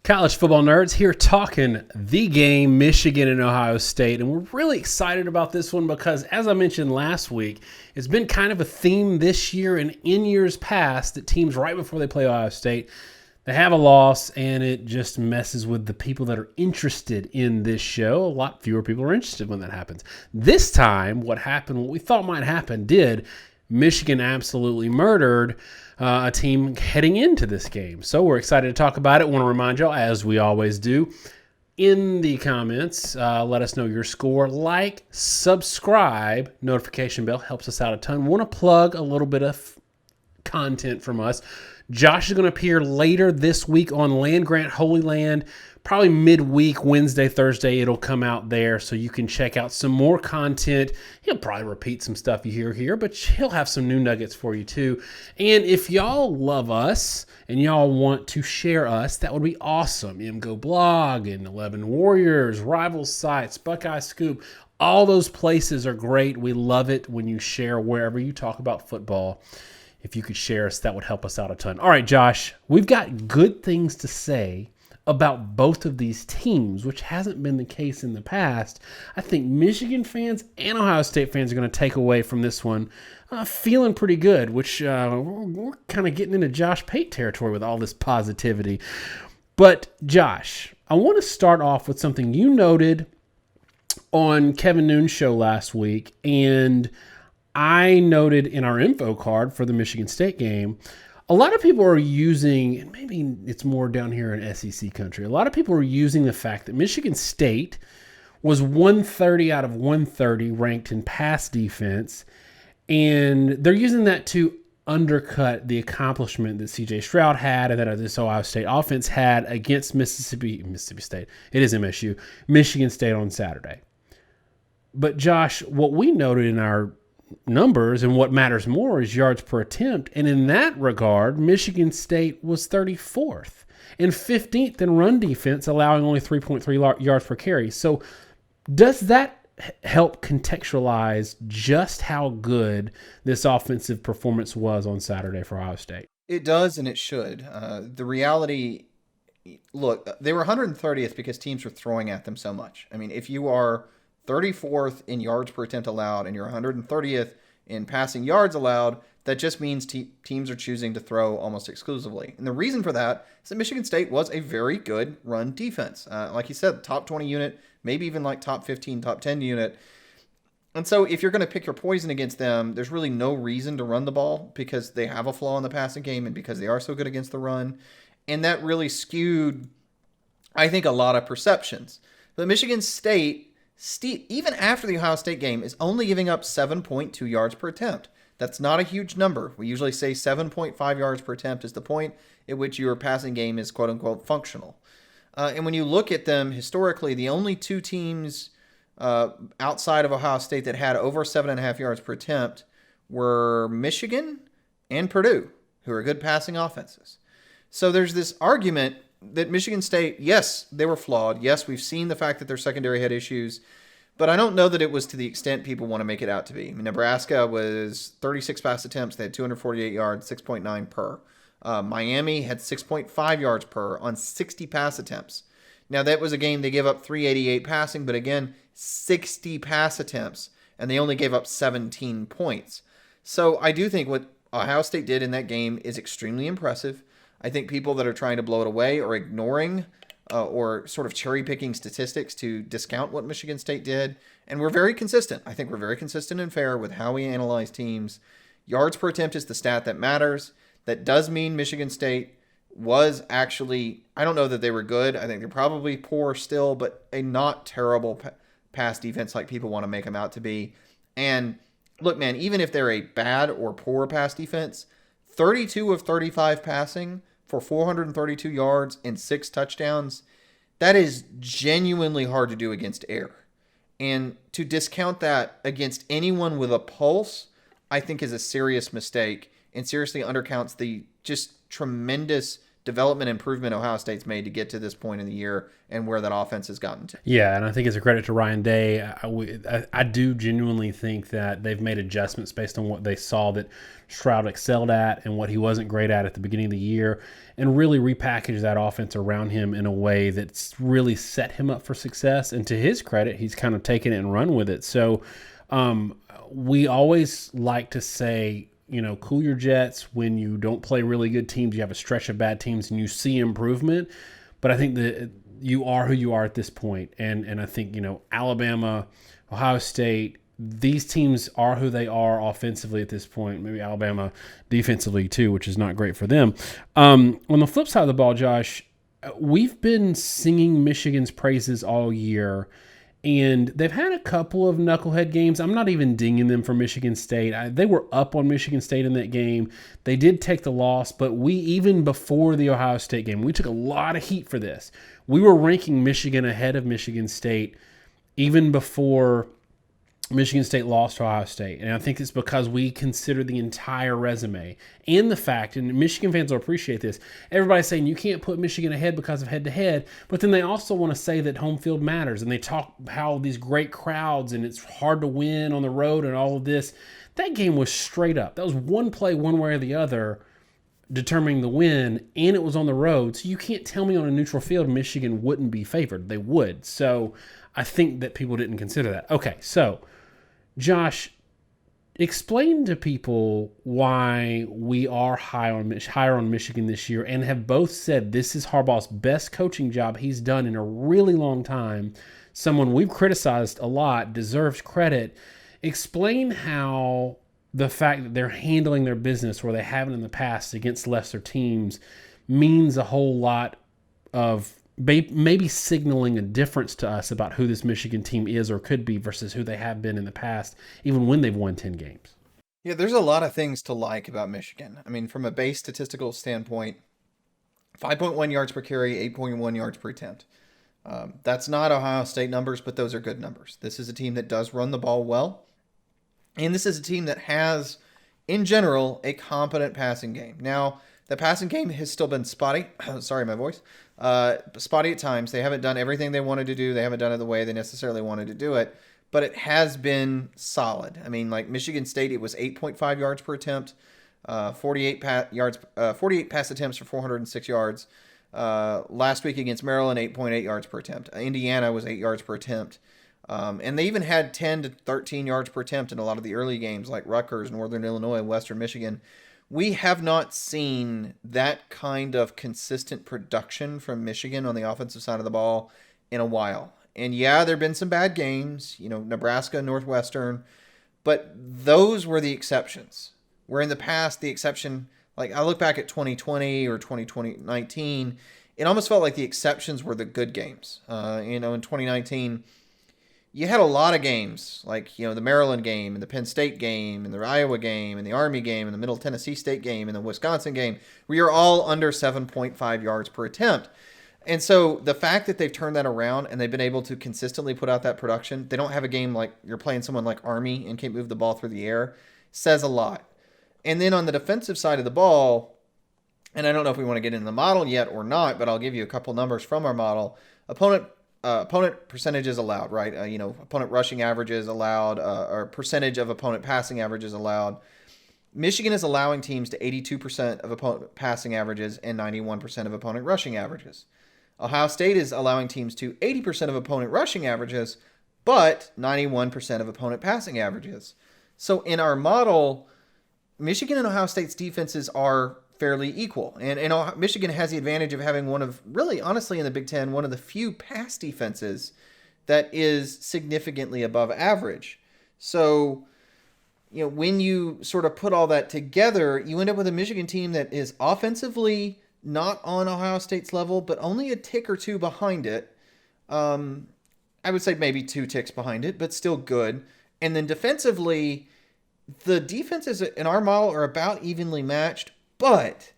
College football nerds here talking the game, Michigan and Ohio State. And we're really excited about this one because, as I mentioned last week, it's been kind of a theme this year and in years past that teams right before they play Ohio State, they have a loss and it just messes with the people that are interested in this show. A lot fewer people are interested when that happens. This time, what we thought might happen did. Michigan absolutely murdered a team heading into this game. So we're excited to talk about it. Want to remind y'all, as we always do, in the comments, let us know your score. Like, subscribe, notification bell helps us out a ton. Want to plug a little bit of content from us. Josh is going to appear later this week on Land Grant Holy Land. Probably midweek, Wednesday, Thursday, it'll come out there so you can check out some more content. He'll probably repeat some stuff you hear here, but he'll have some new nuggets for you too. And if y'all love us and y'all want to share us, that would be awesome. MGO Blog and 11 Warriors, Rival Sites, Buckeye Scoop, all those places are great. We love it when you share wherever you talk about football. If you could share us, that would help us out a ton. All right, Josh, we've got good things to say about both of these teams, which hasn't been the case in the past. I think Michigan fans and Ohio State fans are going to take away from this one feeling pretty good, which we're kind of getting into Josh Pate territory with all this positivity. But Josh, I want to start off with something you noted on Kevin Noon's show last week, and I noted in our info card for the Michigan State game. A lot of people are using, and maybe it's more down here in SEC country, a lot of people are using the fact that Michigan State was 130 out of 130 ranked in pass defense, and they're using that to undercut the accomplishment that C.J. Stroud had and that this Ohio State offense had against Mississippi State. It is MSU, Michigan State on Saturday. But Josh, what we noted in our numbers and what matters more is yards per attempt. And in that regard, Michigan State was 34th and 15th in run defense, allowing only 3.3 yards per carry. So does that help contextualize just how good this offensive performance was on Saturday for Ohio State? It does, and it should. The reality, look, they were 130th because teams were throwing at them so much. I mean, if you are 34th in yards per attempt allowed, and you're 130th in passing yards allowed, that just means teams are choosing to throw almost exclusively. And the reason for that is that Michigan State was a very good run defense. Like you said, top 20 unit, maybe even like top 15, top 10 unit. And so if you're going to pick your poison against them, there's really no reason to run the ball because they have a flaw in the passing game and because they are so good against the run. And that really skewed, I think, a lot of perceptions. But Michigan State, even after the Ohio State game, is only giving up 7.2 yards per attempt. That's not a huge number. We usually say 7.5 yards per attempt is the point at which your passing game is quote-unquote functional. And when you look at them historically, the only two teams outside of Ohio State that had over 7.5 yards per attempt were Michigan and Purdue, who are good passing offenses. So there's this argument that Michigan State, yes, they were flawed. Yes, we've seen the fact that their secondary had issues, but I don't know that it was to the extent people want to make it out to be. I mean, Nebraska was 36 pass attempts. They had 248 yards, 6.9 per. Miami had 6.5 yards per on 60 pass attempts. Now, that was a game they gave up 388 passing, but again, 60 pass attempts, and they only gave up 17 points. So I do think what Ohio State did in that game is extremely impressive. I think people that are trying to blow it away are ignoring or sort of cherry-picking statistics to discount what Michigan State did. And we're very consistent. I think we're very consistent and fair with how we analyze teams. Yards per attempt is the stat that matters. That does mean Michigan State was actually, I don't know that they were good. I think they're probably poor still, but a not terrible pass defense like people want to make them out to be. And look, man, even if they're a bad or poor pass defense, 32 of 35 passing for 432 yards and 6 touchdowns, that is genuinely hard to do against air. And to discount that against anyone with a pulse, I think is a serious mistake and seriously undercounts the just tremendous development improvement Ohio State's made to get to this point in the year and where that offense has gotten to. Yeah, and I think it's a credit to Ryan Day. I do genuinely think that they've made adjustments based on what they saw that Stroud excelled at and what he wasn't great at the beginning of the year, and really repackaged that offense around him in a way that's really set him up for success. And to his credit, he's kind of taken it and run with it. So we always like to say, cool your jets when you don't play really good teams. You have a stretch of bad teams and you see improvement. But I think that you are who you are at this point. And I think, Alabama, Ohio State, these teams are who they are offensively at this point. Maybe Alabama defensively too, which is not great for them. On the flip side of the ball, Josh, we've been singing Michigan's praises all year. And they've had a couple of knucklehead games. I'm not even dinging them for Michigan State. They were up on Michigan State in that game. They did take the loss, but even before the Ohio State game, we took a lot of heat for this. We were ranking Michigan ahead of Michigan State even before Michigan State lost to Ohio State. And I think it's because we consider the entire resume and the fact, and Michigan fans will appreciate this, everybody's saying you can't put Michigan ahead because of head-to-head, but then they also want to say that home field matters, and they talk how these great crowds and it's hard to win on the road and all of this. That game was straight up. That was one play one way or the other determining the win, and it was on the road. So you can't tell me on a neutral field Michigan wouldn't be favored. They would. So I think that people didn't consider that. Okay, so Josh, explain to people why we are higher on Michigan this year and have both said this is Harbaugh's best coaching job he's done in a really long time. Someone we've criticized a lot deserves credit. Explain how the fact that they're handling their business where they haven't in the past against lesser teams means a whole lot of maybe signaling a difference to us about who this Michigan team is or could be versus who they have been in the past, even when they've won 10 games. Yeah, there's a lot of things to like about Michigan. I mean, from a base statistical standpoint, 5.1 yards per carry, 8.1 yards per attempt. That's not Ohio State numbers, but those are good numbers. This is a team that does run the ball well. And this is a team that has, in general, a competent passing game. Now, the passing game has still been spotty. Sorry, my voice. Spotty at times. They haven't done everything they wanted to do. They haven't done it the way they necessarily wanted to do it. But it has been solid. I mean, like Michigan State, it was 8.5 yards per attempt, 48 pass attempts for 406 yards. Last week against Maryland, 8.8 yards per attempt. Indiana was 8 yards per attempt. And they even had 10 to 13 yards per attempt in a lot of the early games like Rutgers, Northern Illinois, Western Michigan. We have not seen that kind of consistent production from Michigan on the offensive side of the ball in a while. And yeah, there have been some bad games, Nebraska, Northwestern, but those were the exceptions. Where in the past, the exception, like I look back at 2020 or 2019, it almost felt like the exceptions were the good games. In 2019, you had a lot of games like, the Maryland game and the Penn State game and the Iowa game and the Army game and the Middle Tennessee State game and the Wisconsin game where you're all under 7.5 yards per attempt. And so the fact that they've turned that around and they've been able to consistently put out that production, they don't have a game like you're playing someone like Army and can't move the ball through the air, says a lot. And then on the defensive side of the ball, and I don't know if we want to get into the model yet or not, but I'll give you a couple numbers from our model. Opponent percentages allowed, right? Opponent rushing averages allowed, or percentage of opponent passing averages allowed. Michigan is allowing teams to 82% of opponent passing averages and 91% of opponent rushing averages. Ohio State is allowing teams to 80% of opponent rushing averages, but 91% of opponent passing averages. So in our model, Michigan and Ohio State's defenses are fairly equal. And Michigan has the advantage of having one of, really, honestly, in the Big Ten, one of the few pass defenses that is significantly above average. So, when you sort of put all that together, you end up with a Michigan team that is offensively not on Ohio State's level, but only a tick or two behind it. I would say maybe 2 ticks behind it, but still good. And then defensively, the defenses in our model are about evenly matched, but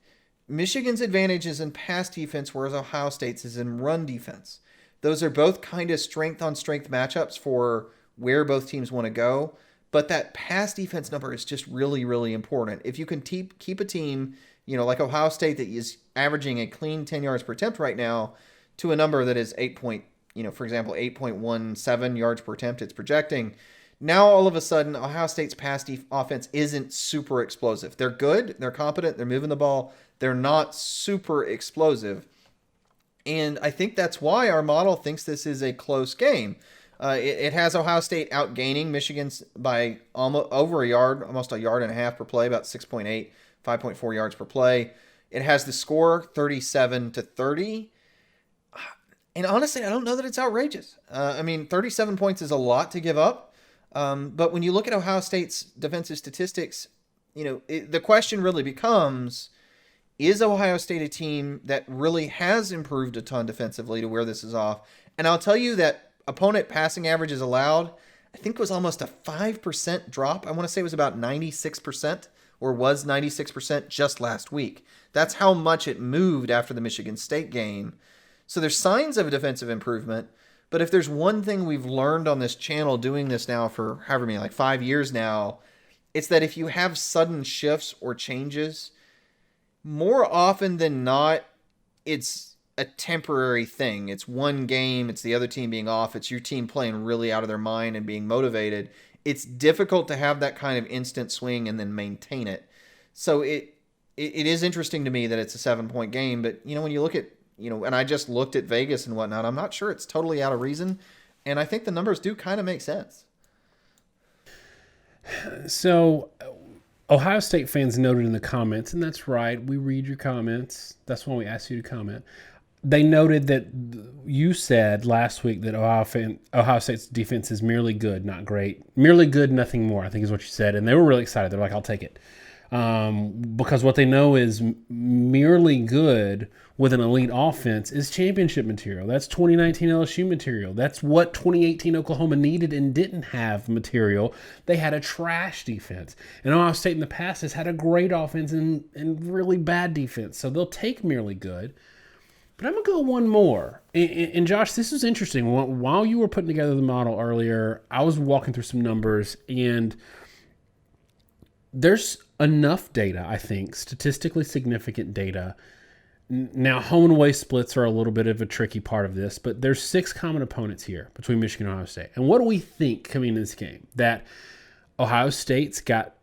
Michigan's advantage is in pass defense, whereas Ohio State's is in run defense. Those are both kind of strength-on-strength matchups for where both teams want to go, but that pass defense number is just really, really important. If you can keep a team like Ohio State that is averaging a clean 10 yards per attempt right now to a number that is for example, 8.17 yards per attempt it's projecting. Now, all of a sudden, Ohio State's pass offense isn't super explosive. They're good. They're competent. They're moving the ball. They're not super explosive. And I think that's why our model thinks this is a close game. It has Ohio State outgaining Michigan by almost over a yard, almost a yard and a half per play, about 6.8, 5.4 yards per play. It has the score 37-30. And honestly, I don't know that it's outrageous. 37 points is a lot to give up. But when you look at Ohio State's defensive statistics, the question really becomes, is Ohio State a team that really has improved a ton defensively to where this is off? And I'll tell you that opponent passing averages allowed, I think was almost a 5% drop. I want to say it was about 96% or was 96% just last week. That's how much it moved after the Michigan State game. So there's signs of a defensive improvement. But if there's one thing we've learned on this channel doing this now for however many, like 5 years now, it's that if you have sudden shifts or changes, more often than not, it's a temporary thing. It's one game, it's the other team being off, it's your team playing really out of their mind and being motivated. It's difficult to have that kind of instant swing and then maintain it. So it is interesting to me that it's a 7-point game, but when you look at and I just looked at Vegas and whatnot, I'm not sure it's totally out of reason. And I think the numbers do kind of make sense. So Ohio State fans noted in the comments, and that's right, we read your comments. That's why we asked you to comment. They noted that you said last week that Ohio State's defense is merely good, not great. Merely good, nothing more, I think is what you said. And they were really excited. They're like, I'll take it. Because what they know is merely good with an elite offense is championship material. That's 2019 LSU material. That's what 2018 Oklahoma needed and didn't have material. They had a trash defense. And Ohio State in the past has had a great offense and really bad defense. So they'll take merely good. But I'm going to go one more. And Josh, this is interesting. While you were putting together the model earlier, I was walking through some numbers, and there's enough data, I think, statistically significant data. Now, home and away splits are a little bit of a tricky part of this, but there's 6 common opponents here between Michigan and Ohio State. And what do we think coming into this game? That Ohio State's got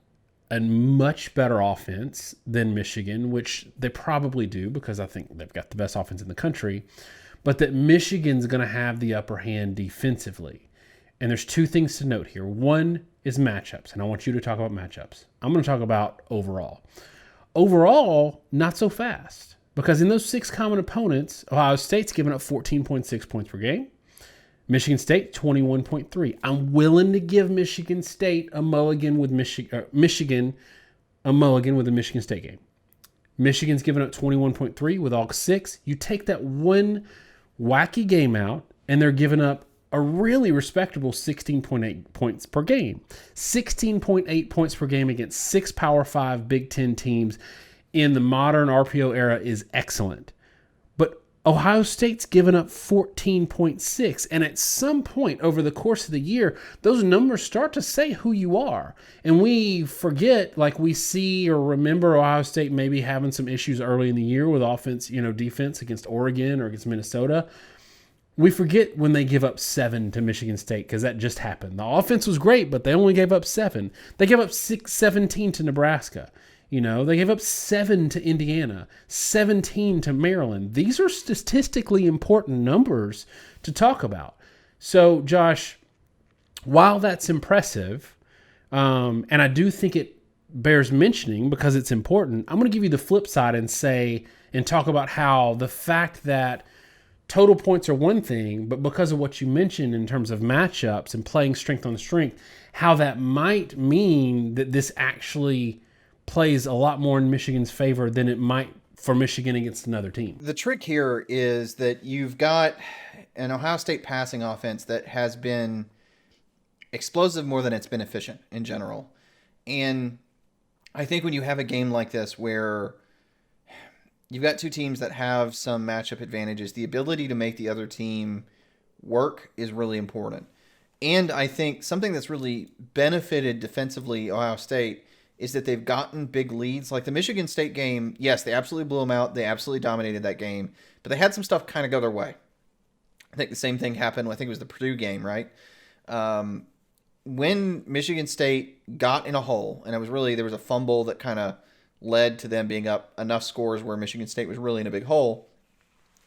a much better offense than Michigan, which they probably do because I think they've got the best offense in the country, but that Michigan's going to have the upper hand defensively. And there's 2 things to note here. One is matchups, and I want you to talk about matchups. I'm going to talk about overall. Overall, not so fast, because in those 6 common opponents, Ohio State's given up 14.6 points per game. Michigan State, 21.3. I'm willing to give Michigan State a mulligan with Michigan a mulligan with the Michigan State game. Michigan's given up 21.3 with all 6. You take that one wacky game out, and they're giving up a really respectable 16.8 points per game. 16.8 points per game against 6 Power 5 Big Ten teams in the modern RPO era is excellent. But Ohio State's given up 14.6. And at some point over the course of the year, those numbers start to say who you are. And we forget, like we see or remember Ohio State maybe having some issues early in the year with defense against Oregon or against Minnesota. We forget when they give up 7 to Michigan State because that just happened. The offense was great, but they only gave up 7. They gave up 17 to Nebraska. They gave up 7 to Indiana, 17 to Maryland. These are statistically important numbers to talk about. So, Josh, while that's impressive, and I do think it bears mentioning because it's important, I'm going to give you the flip side and talk about how the fact that total points are one thing, but because of what you mentioned in terms of matchups and playing strength on strength, how that might mean that this actually plays a lot more in Michigan's favor than it might for Michigan against another team. The trick here is that you've got an Ohio State passing offense that has been explosive more than it's been efficient in general. And I think when you have a game like this where you've got 2 teams that have some matchup advantages, the ability to make the other team work is really important. And I think something that's really benefited defensively Ohio State is that they've gotten big leads. Like the Michigan State game, yes, they absolutely blew them out. They absolutely dominated that game, but they had some stuff kind of go their way. I think the same thing happened. I think it was the Purdue game, right? When Michigan State got in a hole, and there was a fumble that kind of led to them being up enough scores where Michigan State was really in a big hole,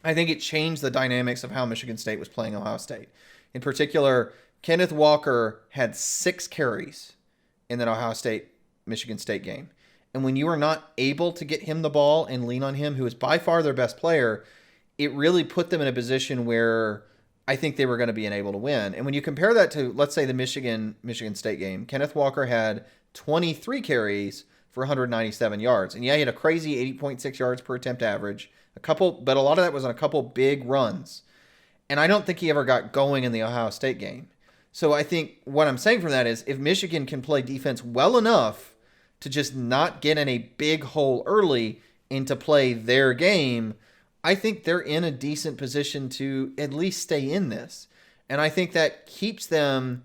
I think it changed the dynamics of how Michigan State was playing Ohio State. In particular, Kenneth Walker had 6 carries in that Ohio State-Michigan State game. And when you are not able to get him the ball and lean on him, who is by far their best player, it really put them in a position where I think they were going to be unable to win. And when you compare that to, let's say, the Michigan State game, Kenneth Walker had 23 carries for 197 yards. And yeah, he had a crazy 80.6 yards per attempt average, but a lot of that was on a couple big runs. And I don't think he ever got going in the Ohio State game. So I think what I'm saying from that is if Michigan can play defense well enough to just not get in a big hole early and to play their game, I think they're in a decent position to at least stay in this. And I think that keeps them,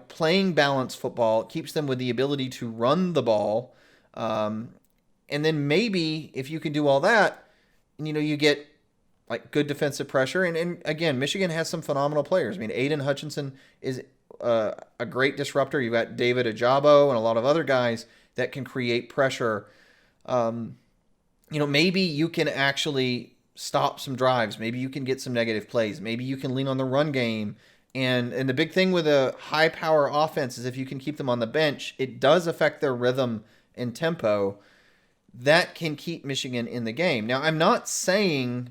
playing balanced football, keeps them with the ability to run the ball. And then maybe if you can do all that, you get like good defensive pressure. And again, Michigan has some phenomenal players. I mean, Aiden Hutchinson is a great disruptor. You've got David Ajabo and a lot of other guys that can create pressure. Maybe you can actually stop some drives. Maybe you can get some negative plays. Maybe you can lean on the run game. And the big thing with a high-power offense is if you can keep them on the bench, it does affect their rhythm and tempo. That can keep Michigan in the game. Now, I'm not saying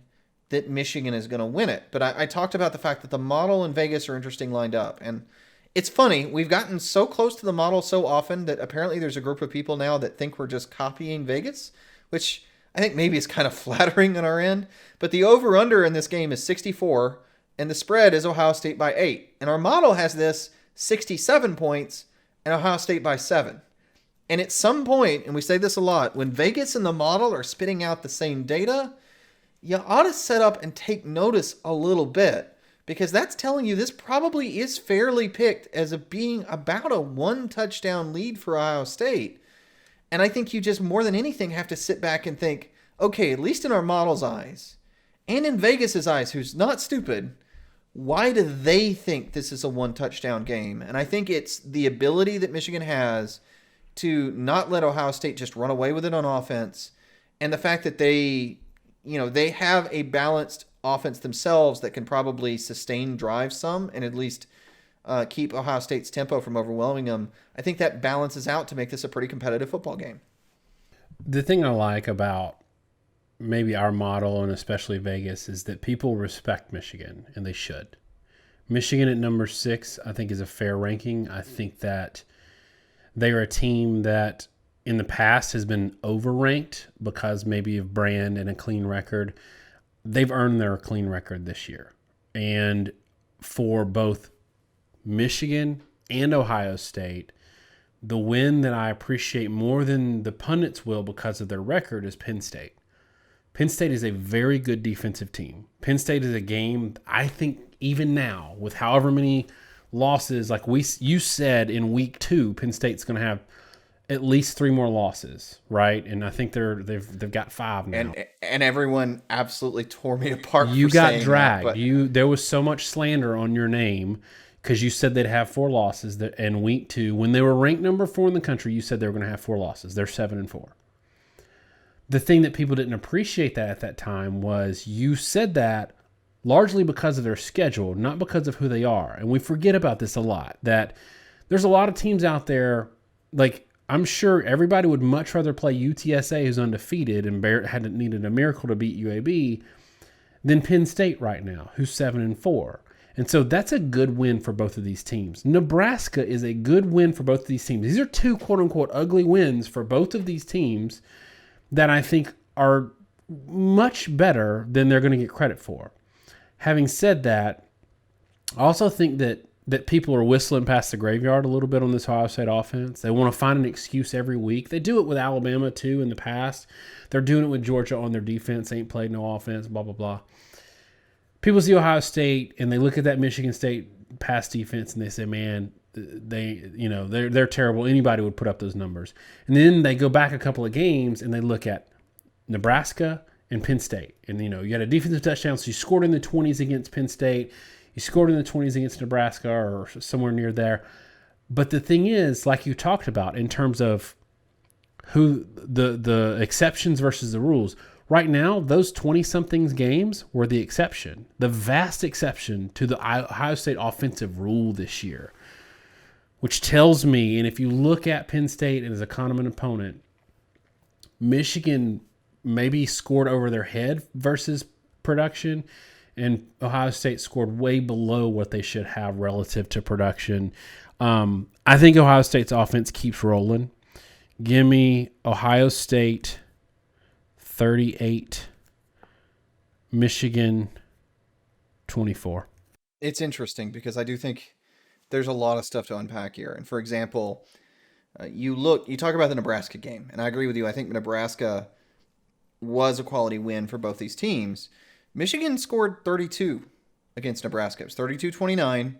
that Michigan is going to win it, but I talked about the fact that the model and Vegas are interesting lined up. And it's funny, we've gotten so close to the model so often that apparently there's a group of people now that think we're just copying Vegas, which I think maybe is kind of flattering on our end. But the over-under in this game is 64, and the spread is Ohio State by 8. And our model has this 67 points and Ohio State by 7. And at some point, and we say this a lot, when Vegas and the model are spitting out the same data, you ought to set up and take notice a little bit, because that's telling you this probably is fairly picked as being about a 1-touchdown lead for Ohio State. And I think you just more than anything have to sit back and think, okay, at least in our model's eyes and in Vegas's eyes, who's not stupid, why do they think this is a 1-touchdown game? And I think it's the ability that Michigan has to not let Ohio State just run away with it on offense, and the fact that they have a balanced offense themselves that can probably sustain drives some and at least keep Ohio State's tempo from overwhelming them. I think that balances out to make this a pretty competitive football game. The thing I like about maybe our model, and especially Vegas, is that people respect Michigan, and they should. Michigan at number 6, I think, is a fair ranking. I think that they are a team that in the past has been overranked because maybe of brand and a clean record. They've earned their clean record this year. And for both Michigan and Ohio State, the win that I appreciate more than the pundits will because of their record is Penn State. Penn State is a very good defensive team. Penn State is a game, I think, even now, with however many losses, like you said in week 2, Penn State's going to have at least 3 more losses, right? And I think they've got 5 now. And everyone absolutely tore me apart. You for got saying dragged. That, There was so much slander on your name because you said they'd have 4 losses in week 2. When they were ranked number 4 in the country, you said they were going to have 4 losses. They're 7-4. The thing that people didn't appreciate that at that time was you said that largely because of their schedule, not because of who they are. And we forget about this a lot, that there's a lot of teams out there, like I'm sure everybody would much rather play UTSA, who's undefeated and hadn't needed a miracle to beat UAB, than Penn State right now, who's 7-4. And so that's a good win for both of these teams. Nebraska is a good win for both of these teams. These are 2 quote-unquote ugly wins for both of these teams that I think are much better than they're going to get credit for. Having said that, I also think that people are whistling past the graveyard a little bit on this Ohio State offense. They want to find an excuse every week. They do it with Alabama, too, in the past. They're doing it with Georgia on their defense. Ain't played no offense, blah, blah, blah. People see Ohio State, and they look at that Michigan State pass defense, and they say, man, they're terrible. Anybody would put up those numbers. And then they go back a couple of games and they look at Nebraska and Penn State. And, you had a defensive touchdown, so you scored in the 20s against Penn State. You scored in the 20s against Nebraska or somewhere near there. But the thing is, like you talked about, in terms of who the exceptions versus the rules, right now, those 20-somethings games were the exception, the vast exception to the Ohio State offensive rule this year, which tells me, and if you look at Penn State as a common opponent, Michigan maybe scored over their head versus production, and Ohio State scored way below what they should have relative to production. I think Ohio State's offense keeps rolling. Give me Ohio State 38, Michigan 24. It's interesting because I do think there's a lot of stuff to unpack here. And for example, you talk about the Nebraska game, and I agree with you. I think Nebraska was a quality win for both these teams. Michigan scored 32 against Nebraska. It was 32-29.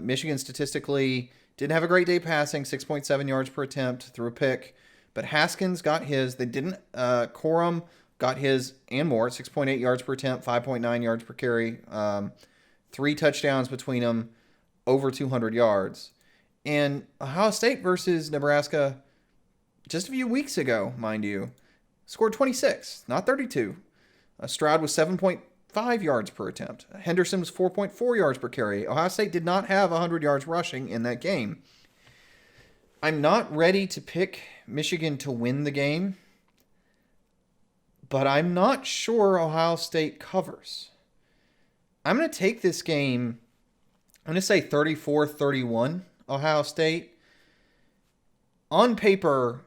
Michigan statistically didn't have a great day passing, 6.7 yards per attempt, threw a pick. But Haskins got his. They didn't. Corum got his and more, 6.8 yards per attempt, 5.9 yards per carry, 3 touchdowns between them, over 200 yards. And Ohio State versus Nebraska just a few weeks ago, mind you, scored 26, not 32. Stroud was 7.5 yards per attempt. Henderson was 4.4 yards per carry. Ohio State did not have 100 yards rushing in that game. I'm not ready to pick Michigan to win the game, but I'm not sure Ohio State covers. I'm going to take this game, I'm going to say 34-31 Ohio State. On paper,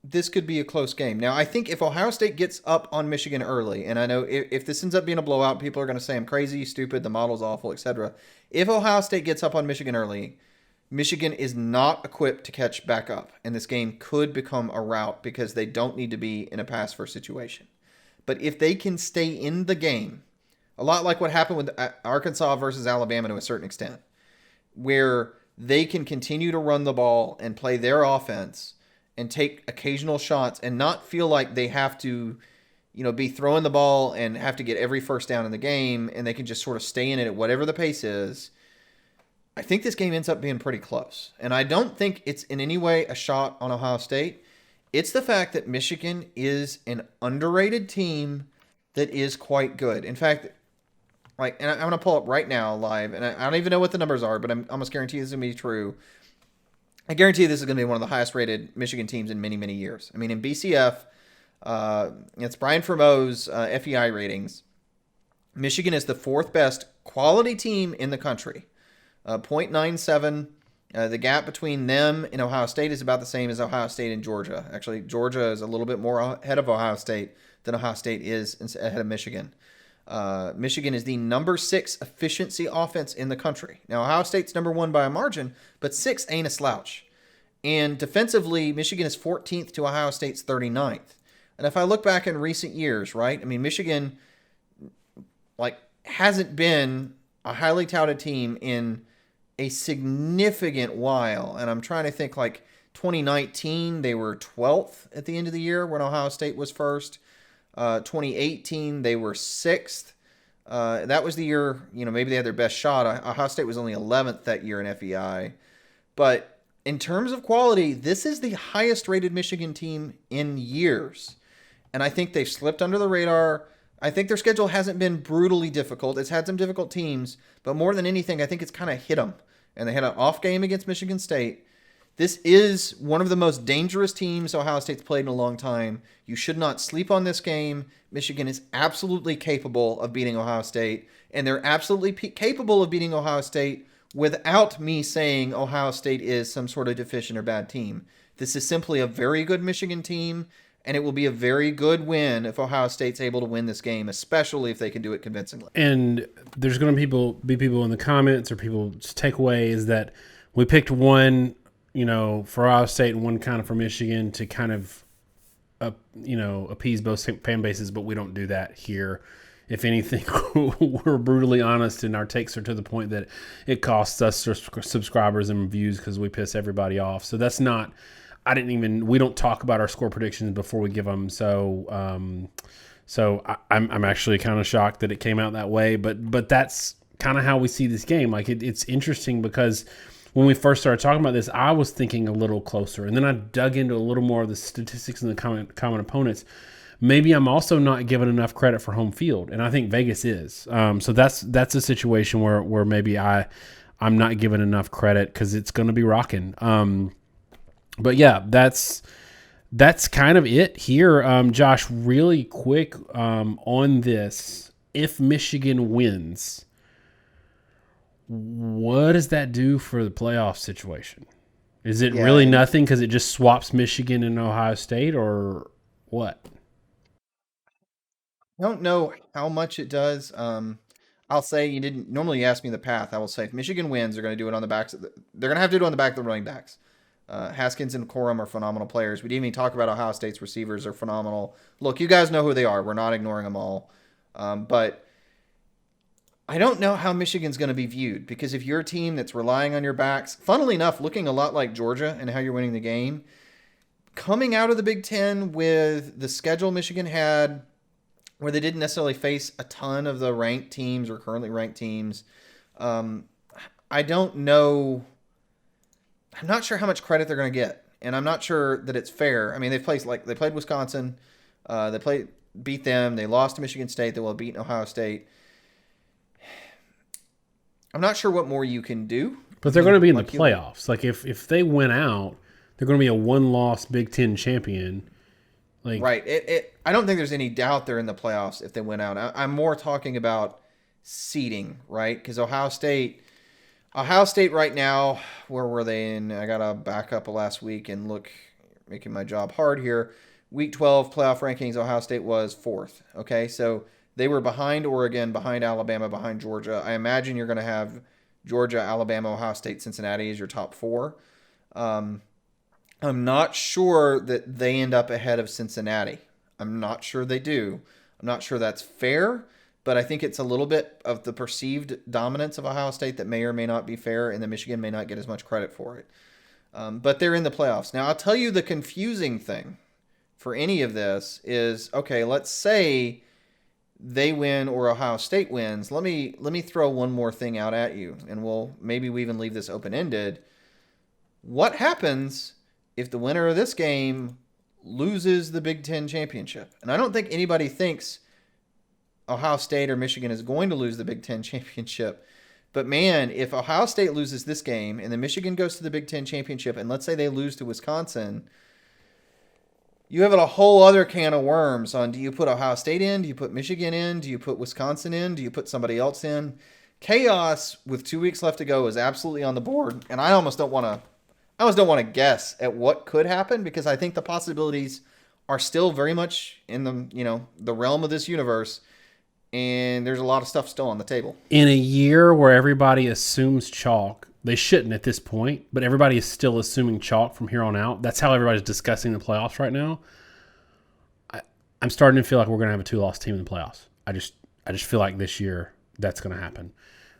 this could be a close game. Now, I think if Ohio State gets up on Michigan early, and I know if this ends up being a blowout, people are going to say I'm crazy, stupid, the model's awful, etc. If Ohio State gets up on Michigan early, Michigan is not equipped to catch back up, and this game could become a rout because they don't need to be in a pass-first situation. But if they can stay in the game, a lot like what happened with Arkansas versus Alabama to a certain extent, where they can continue to run the ball and play their offense and take occasional shots and not feel like they have to, be throwing the ball and have to get every first down in the game, and they can just sort of stay in it at whatever the pace is. I think this game ends up being pretty close. And I don't think it's in any way a shot on Ohio State. It's the fact that Michigan is an underrated team that is quite good. In fact, and I'm going to pull up right now live, and I don't even know what the numbers are, but I'm almost guarantee this is going to be true. I guarantee this is going to be one of the highest rated Michigan teams in many, many years. I mean, in BCF, it's Brian Fremeau's FEI ratings. Michigan is the 4th best quality team in the country. 0.97. The gap between them and Ohio State is about the same as Ohio State and Georgia. Actually, Georgia is a little bit more ahead of Ohio State than Ohio State is ahead of Michigan. Michigan is the number 6 efficiency offense in the country. Now, Ohio State's number 1 by a margin, but 6 ain't a slouch. And defensively, Michigan is 14th to Ohio State's 39th. And if I look back in recent years, right, I mean, Michigan hasn't been a highly touted team in a significant while. And I'm trying to think 2019, they were 12th at the end of the year when Ohio State was first. 2018, they were 6th. That was the year, maybe they had their best shot. Ohio State was only 11th that year in FEI. But in terms of quality, this is the highest rated Michigan team in years. And I think they've slipped under the radar. I think their schedule hasn't been brutally difficult. It's had some difficult teams, but more than anything, I think it's kind of hit them. And they had an off game against Michigan State. This is one of the most dangerous teams Ohio State's played in a long time. You should not sleep on this game. Michigan is absolutely capable of beating Ohio State, and they're absolutely capable of beating Ohio State without me saying Ohio State is some sort of deficient or bad team. This is simply a very good Michigan team, and it will be a very good win if Ohio State's able to win this game, especially if they can do it convincingly. And there's going to be people in the comments or people's takeaway is that we picked one, for Ohio State and one kind of for Michigan to kind of, appease both fan bases, but we don't do that here. if anything, we're brutally honest, and our takes are to the point that it costs us subscribers and views because we piss everybody off. So that's not. We don't talk about our score predictions before we give them. So I'm actually kind of shocked that it came out that way. But that's kind of how we see this game. Like it's interesting because when we first started talking about this, I was thinking a little closer, and then I dug into a little more of the statistics and the common opponents. Maybe I'm also not giving enough credit for home field, and I think Vegas is. So that's a situation where maybe I'm not giving enough credit because it's going to be rocking. But yeah, that's kind of it here. Josh, really quick on this. If Michigan wins, what does that do for the playoff situation? Is it really nothing because it just swaps Michigan and Ohio State, or what? I don't know how much it does. I'll say you didn't normally ask me the path. I will say if Michigan wins, they're going to do it on the backs. They're going to have to do it on the back of the running backs. Haskins and Corum are phenomenal players. We didn't even talk about Ohio State's receivers are phenomenal. Look, you guys know who they are. We're not ignoring them all. But I don't know how Michigan's going to be viewed, because if you're a team that's relying on your backs, funnily enough, looking a lot like Georgia and how you're winning the game, coming out of the Big Ten with the schedule Michigan had, where they didn't necessarily face a ton of the ranked teams or currently ranked teams, I don't know. I'm not sure how much credit they're going to get, and I'm not sure that it's fair. I mean, they played Wisconsin, beat them. They lost to Michigan State. They will have beaten Ohio State. I'm not sure what more you can do. But they're going to be in the playoffs. Like if they win out, they're going to be a one-loss Big Ten champion. Right. I don't think there's any doubt they're in the playoffs if they win out. I'm more talking about seeding, right? Because Ohio State right now, where were they in? I got to back up last week and look, making my job hard here. Week 12 playoff rankings, Ohio State was 4th. Okay, so they were behind Oregon, behind Alabama, behind Georgia. I imagine you're going to have Georgia, Alabama, Ohio State, Cincinnati as your top 4. I'm not sure that they end up ahead of Cincinnati. I'm not sure they do. I'm not sure that's fair, but I think it's a little bit of the perceived dominance of Ohio State that may or may not be fair, and that Michigan may not get as much credit for it. But they're in the playoffs. Now, I'll tell you the confusing thing for any of this is, okay, let's say they win or Ohio State wins. Let me throw one more thing out at you, and maybe we even leave this open-ended. What happens if the winner of this game loses the Big Ten championship? And I don't think anybody thinks Ohio State or Michigan is going to lose the Big Ten championship. But man, if Ohio State loses this game and then Michigan goes to the Big Ten championship, and let's say they lose to Wisconsin, you have a whole other can of worms on, do you put Ohio State in? Do you put Michigan in? Do you put Wisconsin in? Do you put somebody else in? Chaos with 2 weeks left to go is absolutely on the board. And I almost don't want to guess at what could happen, because I think the possibilities are still very much in the realm of this universe. And there's a lot of stuff still on the table. In a year where everybody assumes chalk, they shouldn't at this point, but everybody is still assuming chalk from here on out. That's how everybody's discussing the playoffs right now. I'm starting to feel like we're going to have a 2-loss team in the playoffs. I just feel like this year that's going to happen.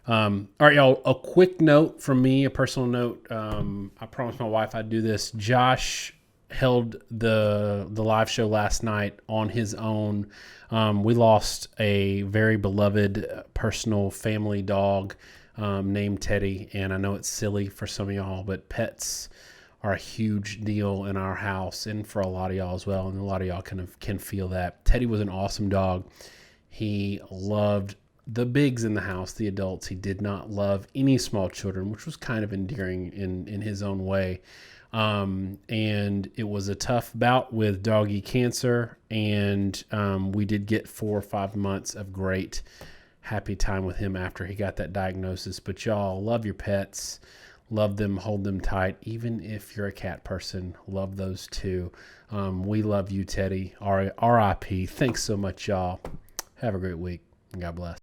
All right, y'all, a quick note from me, a personal note. I promised my wife I'd do this. Josh held the live show last night on his own. We lost a very beloved personal family dog named Teddy, and I know it's silly for some of y'all, but pets are a huge deal in our house and for a lot of y'all as well, and a lot of y'all can feel that. Teddy was an awesome dog. He loved the bigs in the house, the adults. He did not love any small children, which was kind of endearing in his own way. And it was a tough bout with doggy cancer, and we did get 4 or 5 months of great, happy time with him after he got that diagnosis. But y'all, love your pets, love them, hold them tight. Even if you're a cat person, love those too. We love you, Teddy. R.I.P. Thanks so much, y'all. Have a great week, and God bless.